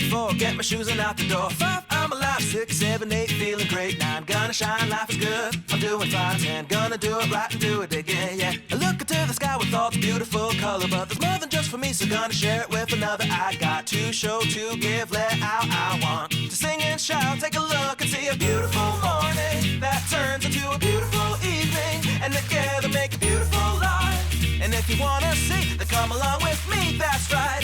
4, get my shoes and out the door. 5, I'm alive. 6, 7, 8, feeling great. 9, gonna shine, life is good. I'm doing fine. 10, gonna do it right and do it again, yeah. I look into the sky with all the beautiful color, but there's more than just for me, so gonna share it with another. I got to show, to give, let out. I want to sing and shout. Take a look and see a beautiful morning that turns into a beautiful evening, and together make a beautiful life. And if you wanna see, then come along with me, that's right.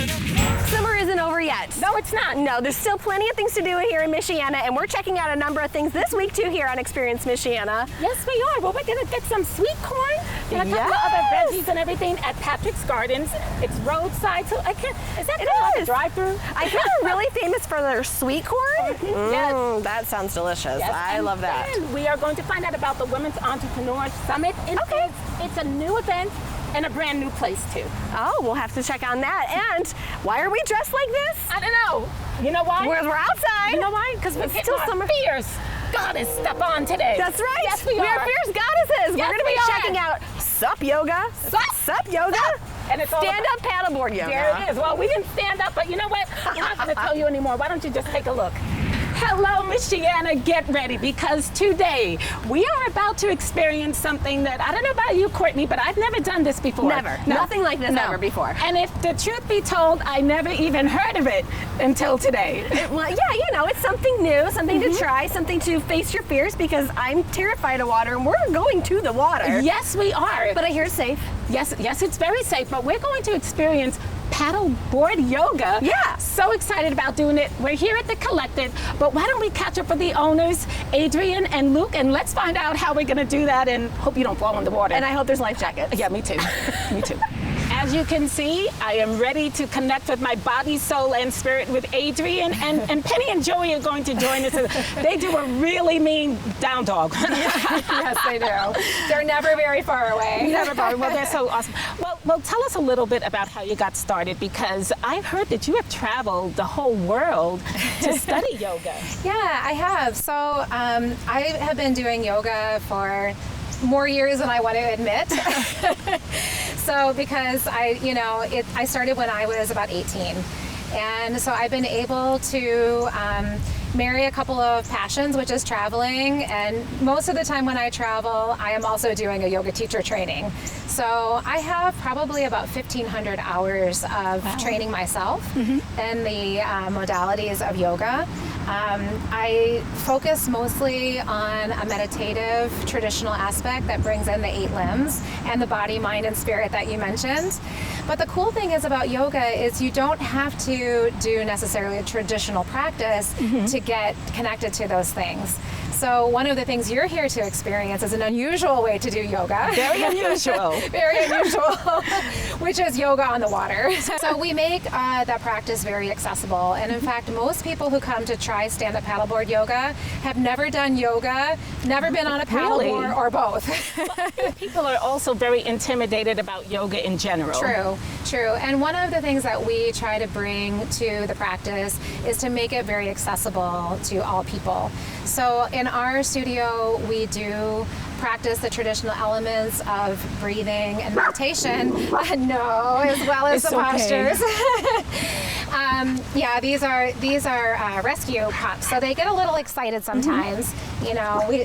Summer isn't over yet. No, it's not. No, there's still plenty of things to do here in Michiana, and we're checking out a number of things this week too here on Experience Michiana. Yes, we are. Well, we're going to get some sweet corn and a couple of other veggies and everything at Patrick's Gardens. It's roadside, so is that kind of like a drive-through? I think they're really famous for their sweet corn. Yes. That sounds delicious. Yes, I love that. And we are going to find out about the Women's Entrepreneur Summit. It's a new event and a brand new place too. Oh, we'll have to check on that. And why are we dressed like this? I don't know. You know why? We're outside. You know why? Because we're still summer. Fierce goddess stuff on today. That's right. Yes, we are fierce goddesses. Yes, we're going to be checking out Sup Yoga. Sup Yoga. And it's stand-up paddleboard yoga. There it is. Well, we didn't stand up, but you know what? We're not going to tell you anymore. Why don't you just take a look? Hello, Michiana, get ready, because today we are about to experience something that, I don't know about you, Courtney, but I've never done this before. Never. No. Nothing like this ever before. And if the truth be told, I never even heard of it until today. Well, yeah, you know, it's something new, something to try, something to face your fears, because I'm terrified of water, and we're going to the water. Yes, we are. But I hear it's safe. Yes, it's very safe, but we're going to experience paddleboard yoga. Yeah. So excited about doing it. We're here at the Collective, but why don't we catch up with the owners, Adrian and Luke, and let's find out how we're going to do that, and hope you don't fall in the water. And I hope there's life jackets. Yeah, me too. Me too. As you can see, I am ready to connect with my body, soul, and spirit with Adrian, and Penny and Joey are going to join us. They do a really mean down dog. Yes, they do. They're never very far away. Never far. Well, they're so awesome. Well, tell us a little bit about how you got started, because I've heard that you have traveled the whole world to study yoga. Yeah, I have. So I have been doing yoga for more years than I want to admit. So because I started when I was about 18. And so I've been able to marry a couple of passions, which is traveling. And most of the time when I travel, I am also doing a yoga teacher training. So I have probably about 1,500 hours of training myself in the modalities of yoga. I focus mostly on a meditative traditional aspect that brings in the 8 limbs and the body, mind, and spirit that you mentioned. But the cool thing is about yoga is you don't have to do necessarily a traditional practice to get connected to those things. So one of the things you're here to experience is an unusual way to do yoga. Very unusual. Very unusual, which is yoga on the water. So we make that practice very accessible. And in fact, most people who come to try stand-up paddleboard yoga have never done yoga, never been on a paddleboard, or both. People are also very intimidated about yoga in general. True. And one of the things that we try to bring to the practice is to make it very accessible to all people. So in our studio, we do practice the traditional elements of breathing and meditation, as well as the postures. Yeah, these are rescue pups, so they get a little excited sometimes,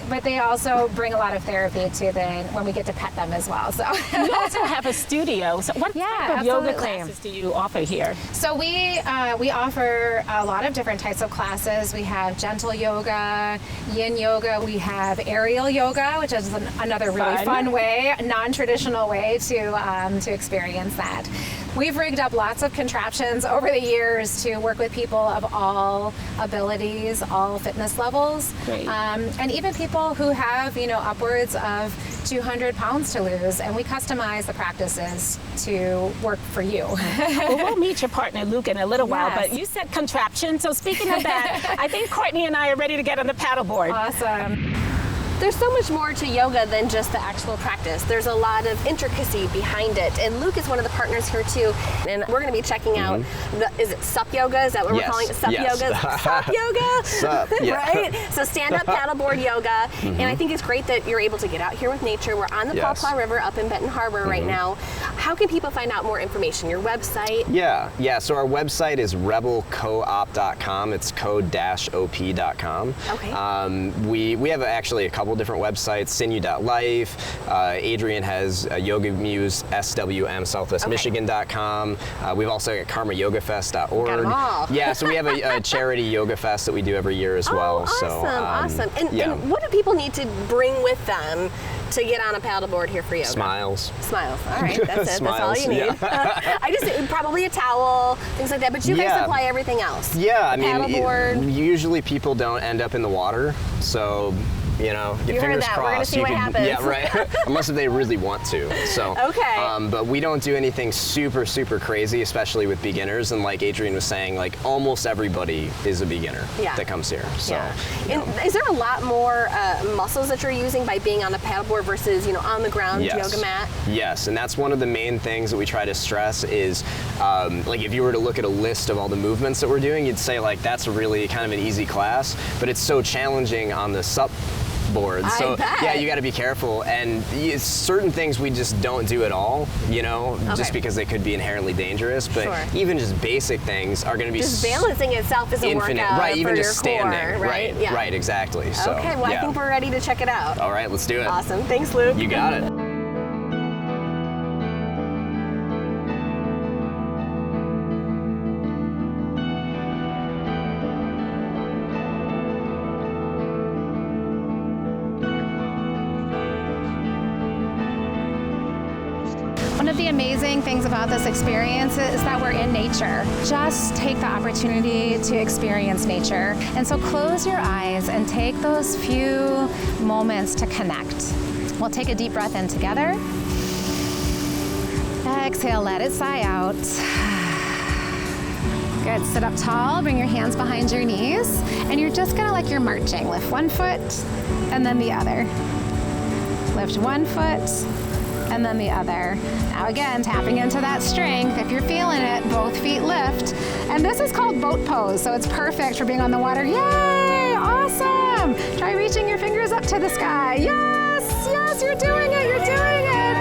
but they also bring a lot of therapy to when we get to pet them as well. So you also have a studio. So what type of yoga classes do you offer here? So we offer a lot of different types of classes. We have gentle yoga, yin yoga. We have aerial yoga, which is another really fun way, non-traditional way to experience that. We've rigged up lots of contraptions over the years to work with people of all abilities, all fitness levels, and even people who have, upwards of 200 pounds to lose, and we customize the practices to work for you. Well, we'll meet your partner, Luke, in a little while, but you said contraption, so speaking of that, I think Courtney and I are ready to get on the paddleboard. Awesome. There's so much more to yoga than just the actual practice. There's a lot of intricacy behind it. And Luke is one of the partners here too. And we're going to be checking out, is it SUP yoga? Is that what we're calling it? SUP yoga? SUP yoga? SUP, yeah. Right? So stand-up paddleboard yoga. And I think it's great that you're able to get out here with nature. We're on the Paw Paw River up in Benton Harbor right now. How can people find out more information? Your website? Yeah. So our website is rebelcoop.com. It's code-op.com. Okay. We have actually a couple different websites. Sinew.life. Adrian has Yoga Muse SWM SouthwestMichigan.com. We've also got KarmaYogaFest.org. Got 'em all. Yeah. So we have a charity yoga fest that we do every year as well. Awesome. And what do people need to bring with them to get on a paddleboard here for yoga? Smiles. All right, that's it. Smiles, That's all you need. I just probably a towel, things like that. But you guys supply everything else. Yeah, I mean, paddleboard. Usually people don't end up in the water, so. You know, your fingers crossed. We're gonna see what happens. Yeah, right. Unless if they really want to. So. Okay. But we don't do anything super crazy, especially with beginners. And like Adrian was saying, like almost everybody is a beginner that comes here. So. And is there a lot more muscles that you're using by being on a paddleboard versus on the ground yoga mat? Yes, and that's one of the main things that we try to stress is, like if you were to look at a list of all the movements that we're doing, you'd say like that's really kind of an easy class, but it's so challenging on the SUP board. So yeah, you got to be careful, and certain things we just don't do at all, just because they could be inherently dangerous. But even just basic things are going to be just balancing itself is a workout right? for Even your just standing, core, right? Yeah. Right, exactly. So, okay, well, I think we're ready to check it out. All right, let's do it. Awesome, thanks, Luke. You got it. One of the amazing things about this experience is that we're in nature. Just take the opportunity to experience nature. And so close your eyes and take those few moments to connect. We'll take a deep breath in together. Exhale, let it sigh out. Good, sit up tall, bring your hands behind your knees, and you're just gonna like you're marching. Lift one foot and then the other. Lift one foot and then the other. Now again, tapping into that strength. If you're feeling it, both feet lift. And this is called boat pose, so it's perfect for being on the water. Yay, awesome. Try reaching your fingers up to the sky. Yes, you're doing it,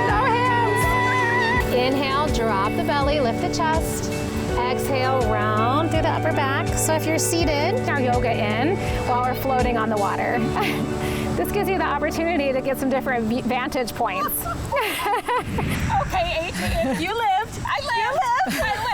No hands. Inhale, drop the belly, lift the chest. Exhale, round through the upper back. So if you're seated, our yoga in while we're floating on the water. This gives you the opportunity to get some different vantage points. Okay, Adrian, you lived. I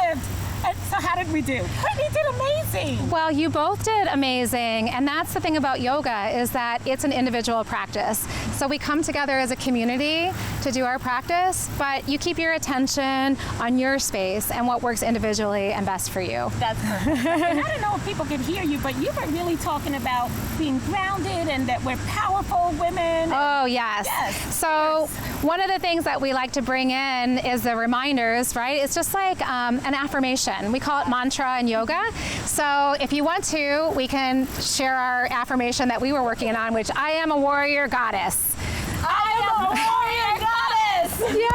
lived. And so how did we do? We did amazing. Well, you both did amazing, and that's the thing about yoga is that it's an individual practice. So we come together as a community to do our practice, but you keep your attention on your space and what works individually and best for you. That's perfect. And I don't know if people could hear you, but you were really talking about being grounded and that we're powerful women. Oh, yes. So one of the things that we like to bring in is the reminders, right? It's just like an affirmation. We call it mantra in yoga. So if you want to, we can share our affirmation that we were working on, which I am a warrior goddess. I am a warrior goddess! Yay!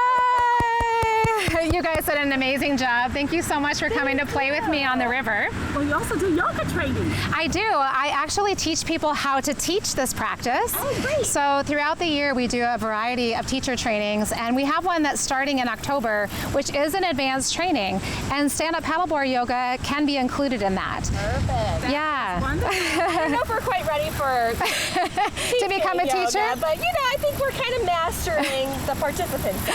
You guys did an amazing job. Thank you so much for coming to play with me on the river. Well, you also do yoga training. I do. I actually teach people how to teach this practice. Oh, great. So throughout the year, we do a variety of teacher trainings, and we have one that's starting in October, which is an advanced training, and stand-up paddleboard yoga can be included in that. Perfect. Yeah. I don't know if we're quite ready for To become a yoga, teacher? but I think we're kind of mastering the participants.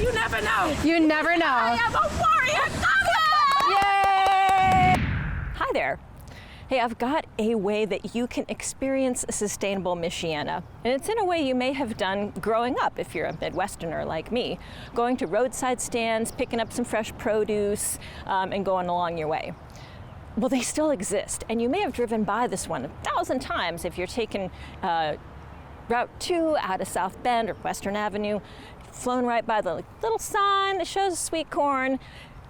You never know. You never know. I am a warrior goddess! Yay! Hi there. Hey, I've got a way that you can experience a sustainable Michiana. And it's in a way you may have done growing up if you're a Midwesterner like me, going to roadside stands, picking up some fresh produce, and going along your way. Well, they still exist, and you may have driven by this one 1,000 times if you're taking Route 2 out of South Bend or Western Avenue, flown right by the little sign that shows sweet corn.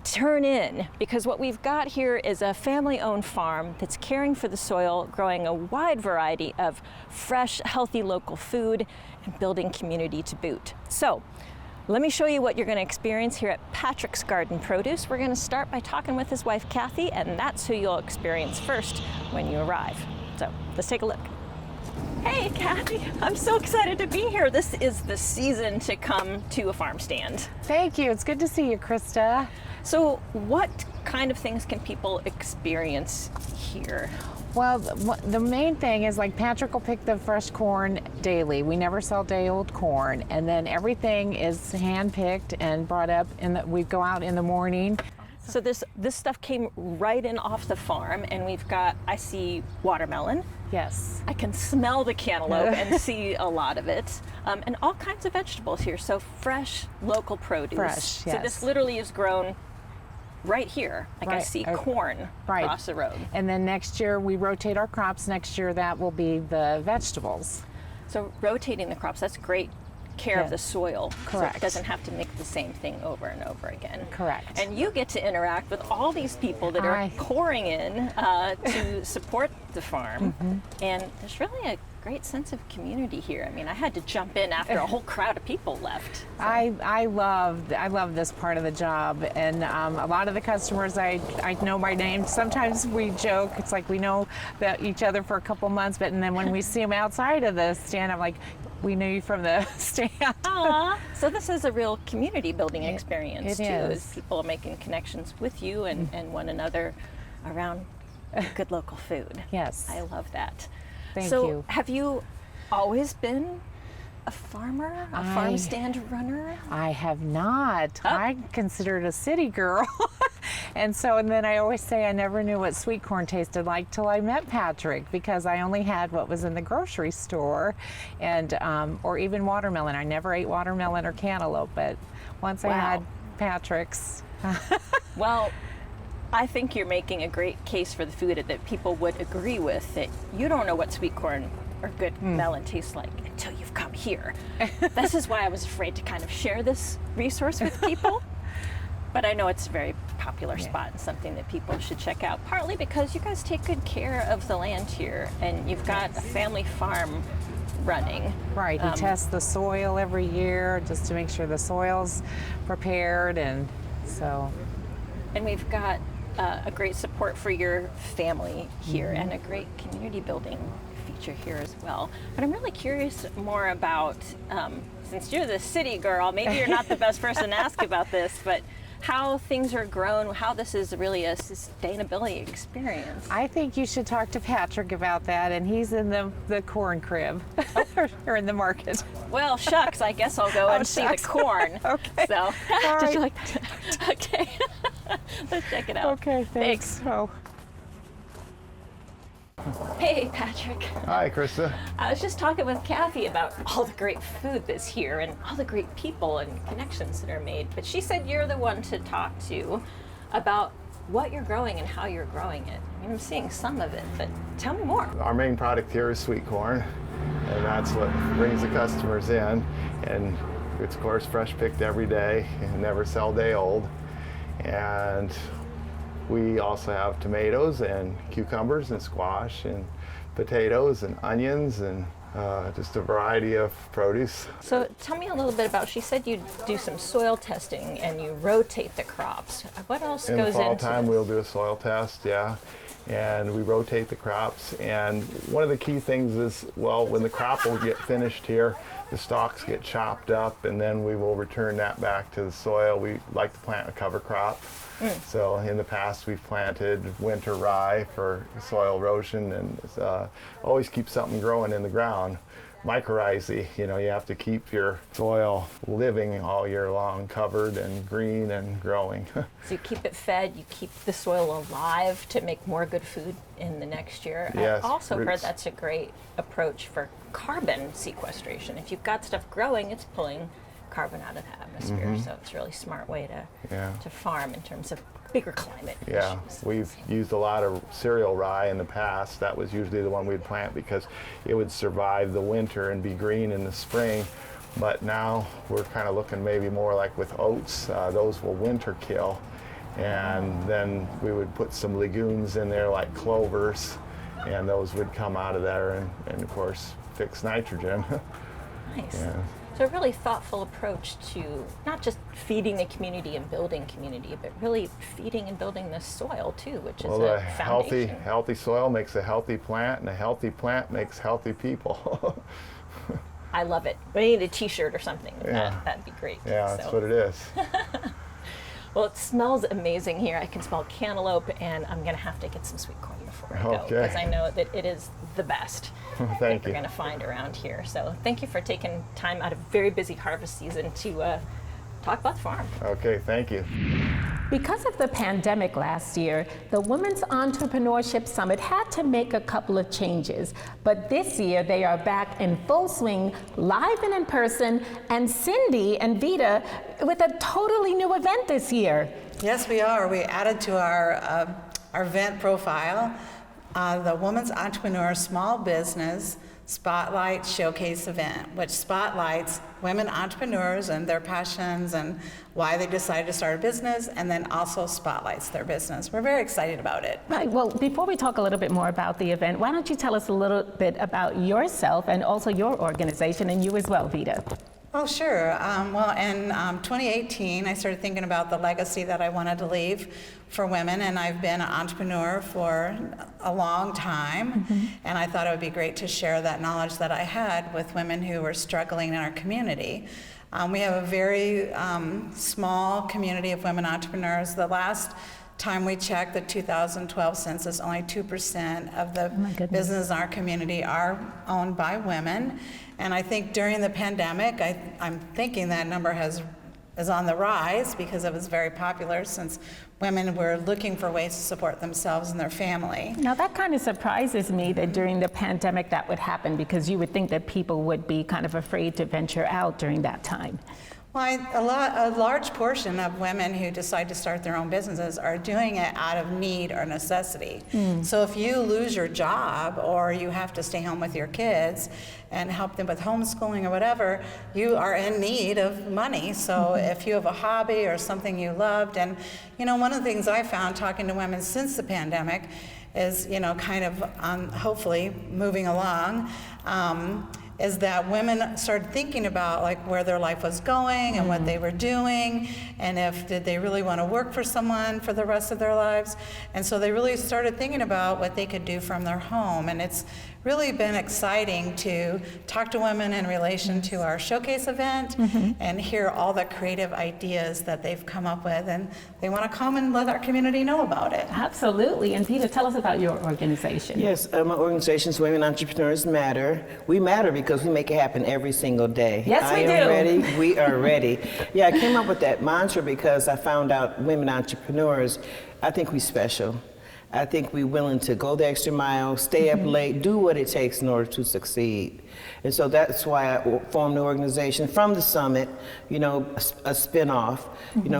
turn in, because what we've got here is a family-owned farm that's caring for the soil, growing a wide variety of fresh, healthy local food, and building community to boot. So, let me show you what you're going to experience here at Patrick's Garden Produce. We're going to start by talking with his wife, Kathy, and that's who you'll experience first when you arrive. So, let's take a look. Hey, Kathy, I'm so excited to be here. This is the season to come to a farm stand. Thank you. It's good to see you, Krista. So what kind of things can people experience here? Well, the main thing is like Patrick will pick the fresh corn daily. We never sell day-old corn. And then everything is hand-picked and brought up, we go out in the morning. So this stuff came right in off the farm, and we've got, I see watermelon. Yes. I can smell the cantaloupe and see a lot of it. And all kinds of vegetables here. So fresh, local produce. Fresh, yes. So this literally is grown right here. Like I Right. see corn across the road. And then next year we rotate our crops. Next year that will be the vegetables. So rotating the crops, that's great care of Yeah. the soil. Correct. So it doesn't have to make the same thing over and over again. Correct. And you get to interact with all these people that are pouring in to support the farm. And there's really a great sense of community here. I mean, I had to jump in after a whole crowd of people left. So. I love this part of the job, and a lot of the customers I know by name. Sometimes we joke, it's like we know about each other for a couple months, but and then when we see them outside of the stand, I'm like, we knew you from the stand. Aww. So this is a real community building experience it too, is. as people are making connections with you and one another around good local food. Yes. I love that. Thank so you. have you always been a farmer, a farm stand runner? I have not. Oh. I considered a city girl. And then I always say I never knew what sweet corn tasted like till I met Patrick, because I only had what was in the grocery store, and or even watermelon. I never ate watermelon or cantaloupe, but once I had Patrick's. Well, I think you're making a great case for the food that people would agree with, that you don't know what sweet corn or good melon tastes like until you've come here. This is why I was afraid to kind of share this resource with people. But I know it's a very popular spot and something that people should check out, partly because you guys take good care of the land here, and you've got a family farm running. Right, he tests the soil every year just to make sure the soil's prepared, and so. And we've got a great support for your family here and a great community building feature here as well. But I'm really curious more about, since you're the city girl, maybe you're not the best person to ask about this, but how things are grown, how this is really a sustainability experience. I think you should talk to Patrick about that, and he's in the corn crib, or in the market. Well, shucks, I guess I'll go and see the corn. Okay. So, All did you right. like that? Okay. Let's check it out. Okay, thanks. Oh. Hey, Patrick. Hi, Krista. I was just talking with Kathy about all the great food that's here and all the great people and connections that are made. But she said you're the one to talk to about what you're growing and how you're growing it. I mean, I'm seeing some of it, but tell me more. Our main product here is sweet corn, and that's what brings the customers in. And it's, of course, fresh picked every day and never sell day old. And we also have tomatoes and cucumbers and squash and potatoes and onions and just a variety of produce. So tell me a little bit about, she said you do some soil testing and you rotate the crops. What else In goes the fall into time, this? we'll do a soil test, and we rotate the crops. And one of the key things is, well, when the crop will get finished here, the stalks get chopped up, and then we will return that back to the soil. We like to plant a cover crop. So in the past, we've planted winter rye for soil erosion, and always keep something growing in the ground. Mycorrhizae, you have to keep your soil living all year long, covered and green and growing. So you keep it fed, you keep the soil alive to make more good food in the next year. Yes, I've also heard roots. that's a great approach for carbon sequestration. If you've got stuff growing, it's pulling carbon out of the atmosphere. So it's a really smart way to farm in terms of bigger climate Yeah, issues. we've used a lot of cereal rye in the past. That was usually the one we'd plant because it would survive the winter and be green in the spring. But now we're kind of looking maybe more like with oats. Those will winter kill. And then we would put some legumes in there like clovers, and those would come out of there and of course fix nitrogen. Nice. Yeah. So a really thoughtful approach to not just feeding the community and building community, but really feeding and building the soil too, which is a foundation. Healthy soil makes a healthy plant, and a healthy plant makes healthy people. I love it. We need a t-shirt or something. Yeah. That'd be great. Yeah, that's what it is. Well, it smells amazing here. I can smell cantaloupe, and I'm going to have to get some sweet corn before I go, because I know that it is the best that we're going to find around here. So thank you for taking time out of very busy harvest season to talk about the farm. Okay, thank you. Because of the pandemic last year, the Women's Entrepreneurship Summit had to make a couple of changes. But this year, they are back in full swing, live and in person, and Cindy and Vita with a totally new event this year. Yes, we are. We added to our event profile the Women's Entrepreneur Small Business Spotlight Showcase event, which spotlights women entrepreneurs and their passions and why they decided to start a business, and then also spotlights their business. We're very excited about it. Right. Well, before we talk a little bit more about the event, why don't you tell us a little bit about yourself and also your organization, and you as well, Vita? Oh, sure. Well, in 2018, I started thinking about the legacy that I wanted to leave for women, and I've been an entrepreneur for a long time, and I thought it would be great to share that knowledge that I had with women who were struggling in our community. We have a very small community of women entrepreneurs. The last time we checked, the 2012 census, only 2% of the businesses in our community are owned by women. And I think during the pandemic, I'm thinking that number is on the rise, because it was very popular since women were looking for ways to support themselves and their family. Now that kind of surprises me that during the pandemic that would happen, because you would think that people would be kind of afraid to venture out during that time. Well, a large portion of women who decide to start their own businesses are doing it out of need or necessity. So if you lose your job, or you have to stay home with your kids and help them with homeschooling or whatever, you are in need of money. So if you have a hobby or something you loved, and one of the things I found talking to women since the pandemic is, kind of hopefully moving along, is that women started thinking about like where their life was going and what they were doing, and did they really want to work for someone for the rest of their lives. And so they really started thinking about what they could do from their home. And it's really been exciting to talk to women in relation to our showcase event and hear all the creative ideas that they've come up with, and they want to come and let our community know about it. Absolutely. And Peter, tell us about your organization. Yes, my organization's Women Entrepreneurs Matter. We matter because we make it happen every single day. Yes, we do. I am ready. We are ready. Yeah, I came up with that mantra because I found out women entrepreneurs, I think we're special. I think we're willing to go the extra mile, stay up late, do what it takes in order to succeed. And so that's why I formed the organization from the summit, a spin-off,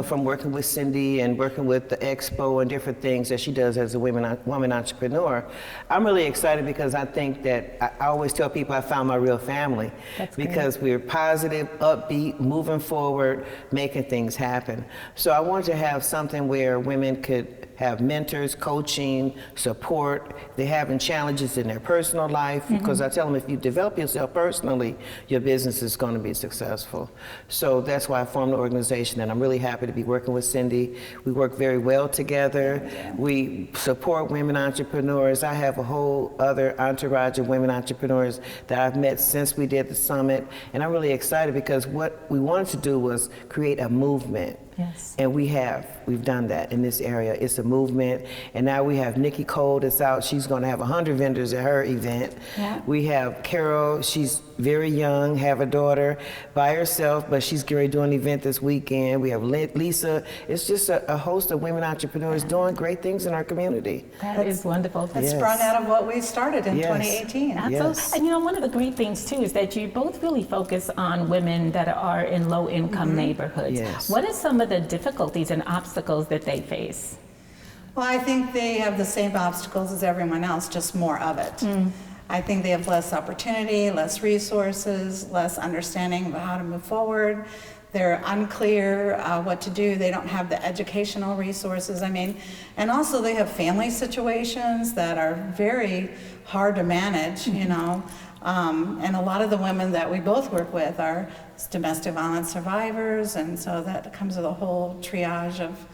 from working with Cindy and working with the expo and different things that she does as a woman entrepreneur. I'm really excited because I think that I always tell people I found my real family. That's because great. we're positive, upbeat, moving forward, making things happen. So I wanted to have something where women could have mentors, coaching, support. They're having challenges in their personal life, because I tell them if you develop yourself personally, your business is going to be successful. So that's why I formed the organization, and I'm really happy to be working with Cindy. We work very well together. We support women entrepreneurs. I have a whole other entourage of women entrepreneurs that I've met since we did the summit, and I'm really excited because what we wanted to do was create a movement. Yes. And we've done that in this area. It's a movement. And now we have Nikki Cole that's out. She's going to have 100 vendors at her event. Yeah. We have Carol. She's very young, have a daughter by herself, but she's going to do an event this weekend. We have Lisa. It's just a host of women entrepreneurs doing great things in our community. That is wonderful. It's sprung out of what we started in 2018. Absolutely. Yes. And one of the great things too is that you both really focus on women that are in low-income neighborhoods. Yes. What are some of the difficulties and obstacles that they face? Well, I think they have the same obstacles as everyone else, just more of it. I think they have less opportunity, less resources, less understanding about how to move forward. they're unclear what to do. They don't have the educational resources. I mean, and also they have family situations that are very hard to manage, you know. And a lot of the women that we both work with are domestic violence survivors, and so that comes with a whole triage of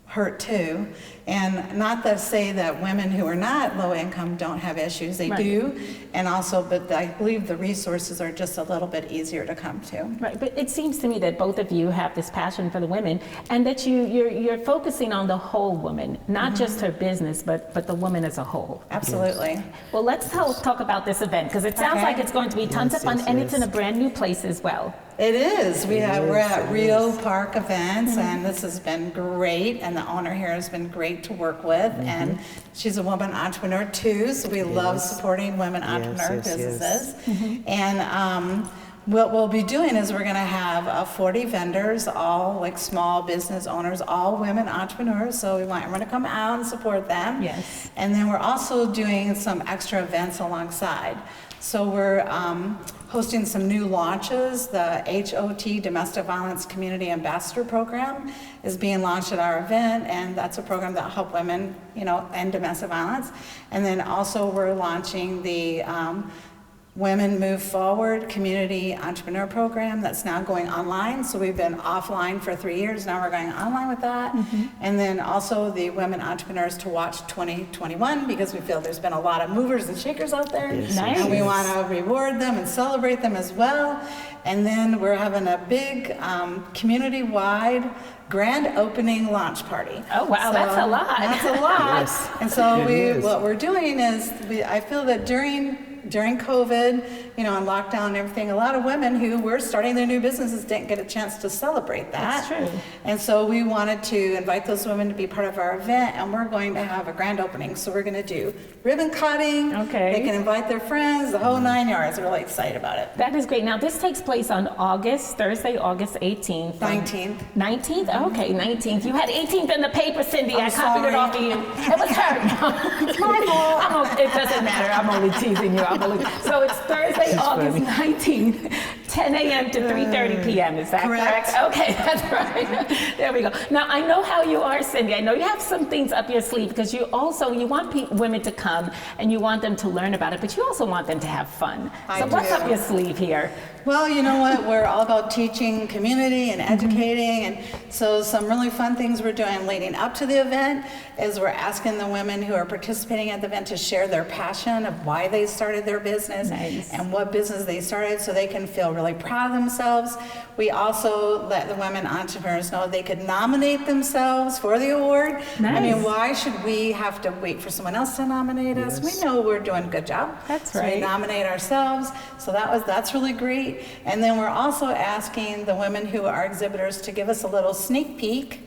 hurt too. And not to say that women who are not low income don't have issues, they do, and also, but I believe the resources are just a little bit easier to come to. Right, but it seems to me that both of you have this passion for the women, and that you're focusing on the whole woman, not just her business, but the woman as a whole. Absolutely. Yes. Well, let's talk about this event, because it sounds like it's going to be tons of fun, and it's in a brand new place as well. It is. We're at Rio Park Events, and this has been great, and the owner here has been great to work with, and she's a woman entrepreneur too, so we love supporting women entrepreneur businesses. And what we'll be doing is we're going to have 40 vendors, all like small business owners, all women entrepreneurs, so we want everyone to come out and support them. Yes. And then we're also doing some extra events alongside. So we're hosting some new launches. The HOT, Domestic Violence Community Ambassador Program, is being launched at our event, and that's a program that helps women, you know, end domestic violence. And then also we're launching the Women Move Forward Community Entrepreneur Program that's now going online. So we've been offline for 3 years, now we're going online with that. And then also the Women Entrepreneurs to Watch 2021, because we feel there's been a lot of movers and shakers out there. Nice. And we want to reward them and celebrate them as well. And then we're having a big community-wide grand opening launch party. Oh wow, that's a lot. That's a lot. And so what we're doing is, I feel that during COVID, you know, and lockdown and everything, a lot of women who were starting their new businesses didn't get a chance to celebrate that. That's true. And so we wanted to invite those women to be part of our event, and we're going to have a grand opening. So we're going to do ribbon cutting. Okay. They can invite their friends, the whole 9 yards. We're really excited about it. That is great. Now this takes place on Thursday, August 18th. 19th. 19th? Okay, 19th. You had 18th in the paper, Cindy. I copied sorry. it off of you. It was her. It's my fault. It doesn't matter. I'm only teasing you. So it's Thursday, August 19th, 10 a.m. to 3:30 p.m. Is that correct? Okay, that's right. There we go. Now, I know how you are, Cindy. I know you have some things up your sleeve, because you want women to come and you want them to learn about it, but you also want them to have fun. So what's up your sleeve here? Well, you know what? We're all about teaching community and educating, and so some really fun things we're doing leading up to the event is we're asking the women who are participating at the event to share their passion of why they started their business and what business they started, so they can feel really proud of themselves. We also let the women entrepreneurs know they could nominate themselves for the award. I mean, why should we have to wait for someone else to nominate us? We know we're doing a good job. That's right. So we nominate ourselves. So that's really great. And then we're also asking the women who are exhibitors to give us a little sneak peek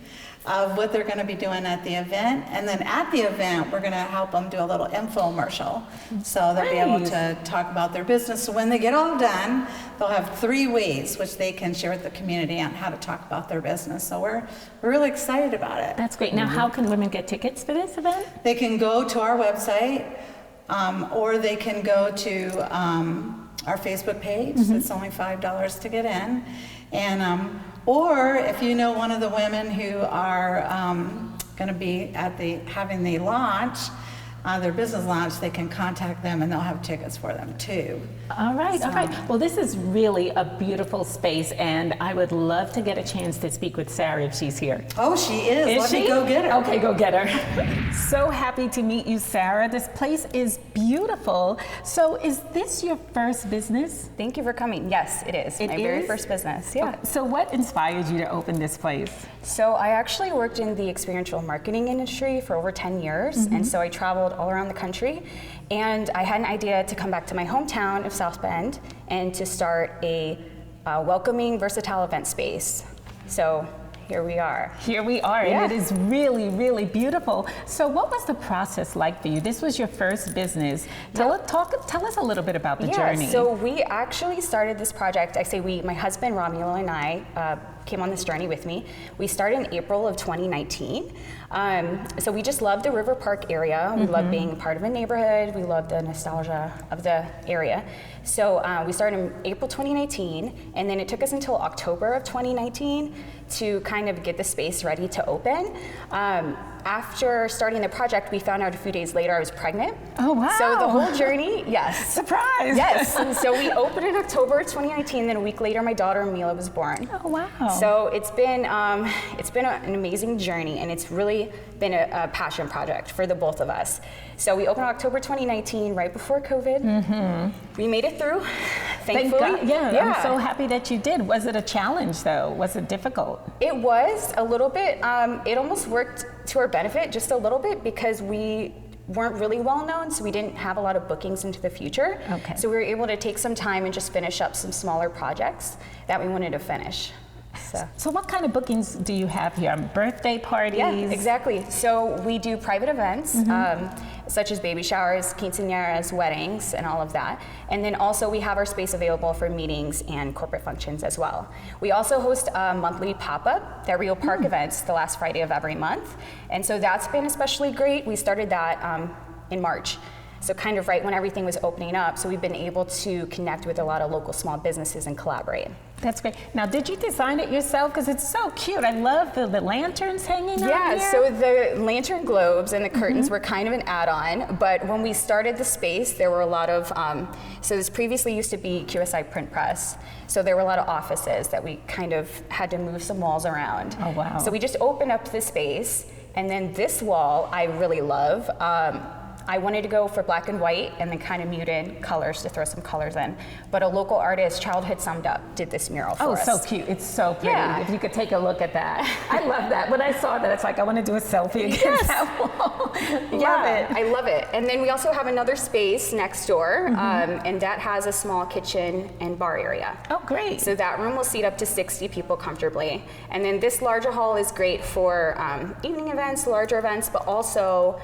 of what they're going to be doing at the event. And then at the event, we're going to help them do a little infomercial. So they'll be able to talk about their business. So when they get all done, they'll have 3 ways which they can share with the community on how to talk about their business. So we're really excited about it. That's great. Now, how can women get tickets for this event? They can go to our website, or they can go to our Facebook page. It's only $5 to get in. And or if you know one of the women who are going to be at having the launch, their business launch, they can contact them and they'll have tickets for them too. All right, all right. Well, this is really a beautiful space, and I would love to get a chance to speak with Sarah if she's here. Oh, she is. Let me go get her. Okay, go get her. So happy to meet you, Sarah. This place is beautiful. So is this your first business? Thank you for coming. Yes, it is. My very first business. Yeah. Okay. So what inspired you to open this place? So I actually worked in the experiential marketing industry for over 10 years, and so I traveled all around the country, and I had an idea to come back to my hometown of South Bend and to start a welcoming, versatile event space. So here we are. Here we are, and it is really, really beautiful. So what was the process like for you? This was your first business. Tell us a little bit about the journey. So we actually started this project, I say we, my husband Romulo and I, came on this journey with me. We started in April of 2019. So we just love the River Park area. We love being part of a neighborhood. We love the nostalgia of the area. So we started in April 2019, and then it took us until October of 2019 to kind of get the space ready to open. After starting the project, we found out a few days later I was pregnant. Oh, wow. So the whole journey, yes. Surprise. Yes. So we opened in October 2019, then a week later my daughter Mila was born. Oh, wow. So it's been an amazing journey, and it's really been a passion project for the both of us. So we opened October 2019, right before COVID. We made it through, thankfully. Thank God. Yeah, I'm so happy that you did. Was it a challenge though? Was it difficult? It was a little bit. It almost worked to our benefit just a little bit because we weren't really well known, so we didn't have a lot of bookings into the future. Okay. So we were able to take some time and just finish up some smaller projects that we wanted to finish. So what kind of bookings do you have here? Birthday parties? Yeah, exactly. So we do private events, such as baby showers, quinceañeras, weddings, and all of that. And then also we have our space available for meetings and corporate functions as well. We also host a monthly pop-up at Rio Park events the last Friday of every month. And so that's been especially great. We started that in March. So kind of right when everything was opening up. So we've been able to connect with a lot of local small businesses and collaborate. That's great. Now, did you design it yourself? Because it's so cute. I love the lanterns hanging out here. Yeah, so the lantern globes and the curtains were kind of an add-on, but when we started the space, there were a lot of, so this previously used to be QSI Print Press, so there were a lot of offices that we kind of had to move some walls around. Oh, wow. So we just opened up the space, and then this wall I really love. I wanted to go for black and white and then kind of muted colors to throw some colors in. But a local artist, Childhood Summed Up, did this mural for us. Oh, so cute. It's so pretty. Yeah. If you could take a look at that. I love that. When I saw that, it's like, I want to do a selfie against that wall. Love it. I love it. And then we also have another space next door, and that has a small kitchen and bar area. Oh, great. So that room will seat up to 60 people comfortably. And then this larger hall is great for evening events, larger events, but also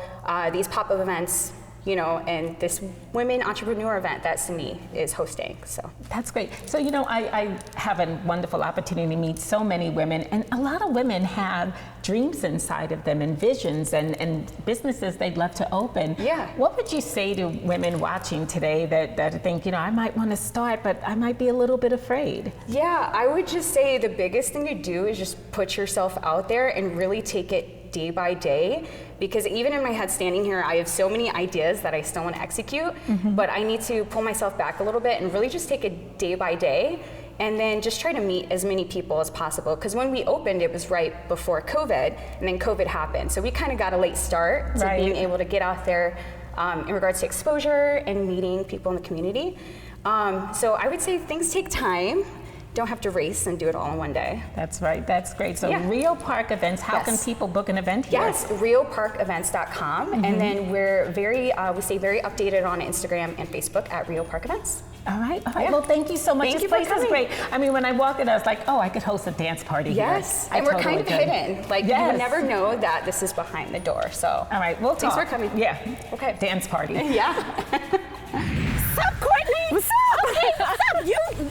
these pop-up events, you know, and this women entrepreneur event that Simi is hosting. So that's great. So, you know, I have a wonderful opportunity to meet so many women, and a lot of women have dreams inside of them and visions and businesses they'd love to open. Yeah. What would you say to women watching today that think, you know, I might want to start, but I might be a little bit afraid? Yeah, I would just say the biggest thing to do is just put yourself out there and really take it day by day, because even in my head standing here, I have so many ideas that I still want to execute, but I need to pull myself back a little bit and really just take it day by day, and then just try to meet as many people as possible. Because when we opened, it was right before COVID, and then COVID happened. So we kind of got a late start to being able to get out there in regards to exposure and meeting people in the community. So I would say things take time. Don't have to race and do it all in one day. That's right. That's great. So Rio Park Events, how can people book an event here? Yes, rioparkevents.com. And then we're we stay very updated on Instagram and Facebook at Rio Park Events. All right. Well, thank you so much. Thank This you for place is coming. great. I mean, when I walked in, I was like, oh, I could host a dance party here. Yes, I and we're totally kind of could. hidden. Like, you would never know that this is behind the door, so. All right, we'll talk. Thanks for coming. Yeah. Okay. Dance party. Yeah. What's up, Courtney? What's up? Okay, what's up?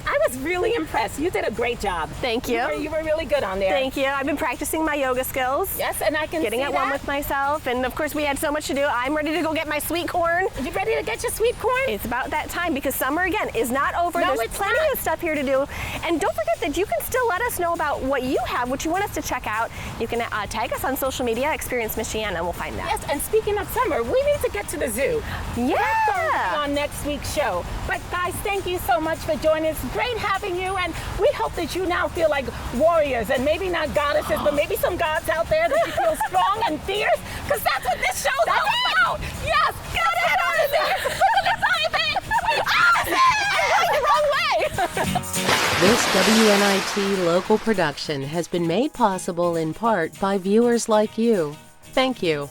I was really impressed. You did a great job. Thank you. You were really good on there. Thank you. I've been practicing my yoga skills. Yes, and I can getting see at that. one with myself, and of course we had so much to do. I'm ready to go get my sweet corn. You ready to get your sweet corn? It's about that time because summer again is not over. No, There's it's plenty not. of stuff here to do, and don't forget that you can still let us know about what you have, what you want us to check out. You can tag us on social media, Experience Michiana, and we'll find that. Yes, and speaking of summer, we need to get to the zoo. Yeah. That's going to be on next week's show. But guys, thank you so much for joining us. Great having you, and we hope that you now feel like warriors, and maybe not goddesses, but maybe some gods out there that you feel strong and fierce, because that's what this show's all about. Yes, get head on in there. Look at this ivy. I'm going the wrong way. This WNIT local production has been made possible in part by viewers like you. Thank you.